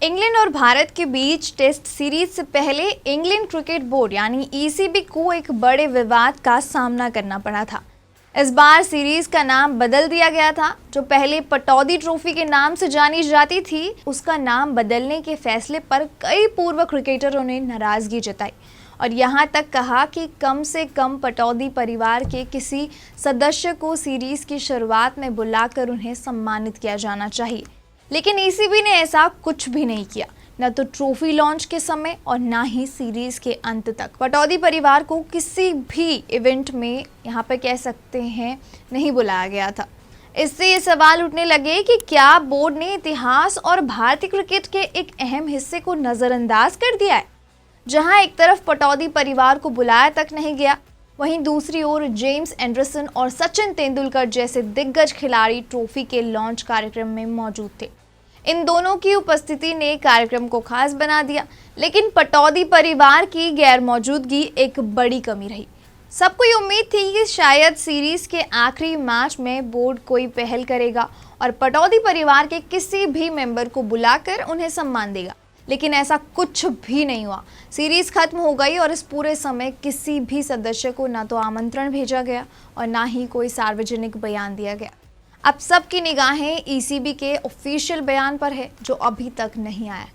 England और भारत के बीच test series से पहले इंग्लैंड क्रिकेट बोर्ड यानी ईसीबी को एक बड़े विवाद का सामना करना पड़ा था। इस बार सीरीज का नाम बदल दिया गया था। जो पहले पटौदी ट्रॉफी के नाम से जानी जाती थी, उसका नाम बदलने के फैसले पर कई पूर्व क्रिकेटरों ने नाराजगी जताई और यहां तक कहा कि कम से कम पटौदी परिवार के किसी सदस्य को सीरीज की शुरुआत में बुलाकर उन्हें सम्मानित किया जाना चाहिए। लेकिन ईसीबी ने ऐसा कुछ भी नहीं किया, न तो ट्रॉफी लॉन्च के समय और ना ही सीरीज के अंत तक। पटौदी परिवार को किसी भी इवेंट में यहाँ पर कह सकते हैं नहीं बुलाया गया था। इससे ये सवाल उठने लगे कि क्या बोर्ड ने इतिहास और भारतीय क्रिकेट के एक अहम हिस्से को नज़रअंदाज कर दिया है। जहां एक तरफ पटौदी परिवार को बुलाया तक नहीं गया, वहीं दूसरी ओर जेम्स एंडरसन और सचिन तेंदुलकर जैसे दिग्गज खिलाड़ी ट्रॉफी के लॉन्च कार्यक्रम में मौजूद थे। इन दोनों की उपस्थिति ने कार्यक्रम को खास बना दिया, लेकिन पटौदी परिवार की गैर मौजूदगी एक बड़ी कमी रही। सबको ये उम्मीद थी कि शायद सीरीज के आखिरी मैच में बोर्ड कोई पहल करेगा और पटौदी परिवार के किसी भी मेंबर को बुलाकर उन्हें सम्मान देगा, लेकिन ऐसा कुछ भी नहीं हुआ। सीरीज खत्म हो गई और इस पूरे समय किसी भी सदस्य को ना तो आमंत्रण भेजा गया और ना ही कोई सार्वजनिक बयान दिया गया। अब सबकी निगाहें ईसीबी के ऑफिशियल बयान पर है, जो अभी तक नहीं आया।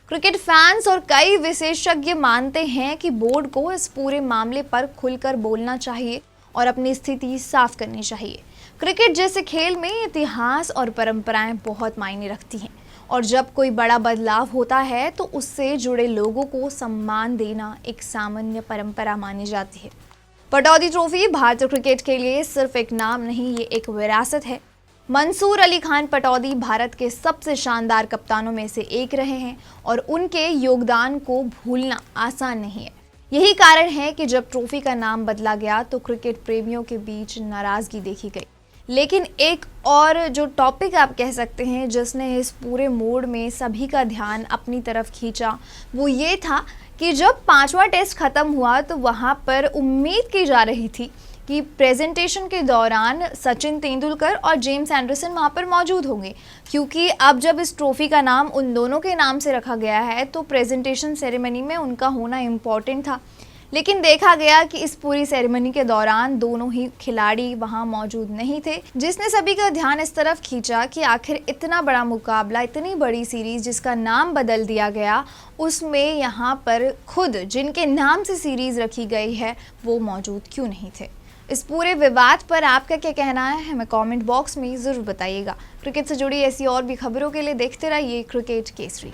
क्रिकेट फैंस और कई विशेषज्ञ मानते हैं कि बोर्ड को इस पूरे मामले पर खुलकर बोलना चाहिए और अपनी स्थिति साफ करनी चाहिए। क्रिकेट जैसे खेल में इतिहास और परंपराएं बहुत मायने रखती हैं और जब कोई बड़ा बदलाव होता है तो उससे जुड़े लोगों को सम्मान देना एक सामान्य परंपरा मानी जाती है। पटौदी ट्रॉफी भारतीय क्रिकेट के लिए सिर्फ एक नाम नहीं, ये एक विरासत है। मंसूर अली खान पटौदी भारत के सबसे शानदार कप्तानों में से एक रहे हैं और उनके योगदान को भूलना आसान नहीं है। यही कारण है कि जब ट्रॉफी का नाम बदला गया तो क्रिकेट प्रेमियों के बीच नाराजगी देखी गई। लेकिन एक और जो टॉपिक आप कह सकते हैं जिसने इस पूरे मोड में सभी का ध्यान अपनी तरफ खींचा, वो ये था कि जब 5वां टेस्ट खत्म हुआ तो वहाँ पर उम्मीद की जा रही थी कि प्रेजेंटेशन के दौरान सचिन तेंदुलकर और जेम्स एंडरसन वहाँ पर मौजूद होंगे, क्योंकि अब जब इस ट्रॉफी का नाम उन दोनों के नाम से रखा गया है तो प्रेजेंटेशन सेरेमनी में उनका होना इम्पॉर्टेंट था। लेकिन देखा गया कि इस पूरी सेरेमनी के दौरान दोनों ही खिलाड़ी वहां मौजूद नहीं थे, जिसने सभी का ध्यान इस तरफ खींचा कि आखिर इतना बड़ा मुकाबला, इतनी बड़ी सीरीज जिसका नाम बदल दिया गया, उसमें यहाँ पर खुद जिनके नाम से सीरीज रखी गई है वो मौजूद क्यों नहीं थे। इस पूरे विवाद पर आपका क्या कहना है, हमें कमेंट बॉक्स में ज़रूर बताइएगा। क्रिकेट से जुड़ी ऐसी और भी खबरों के लिए देखते रहिए क्रिकेट केसरी।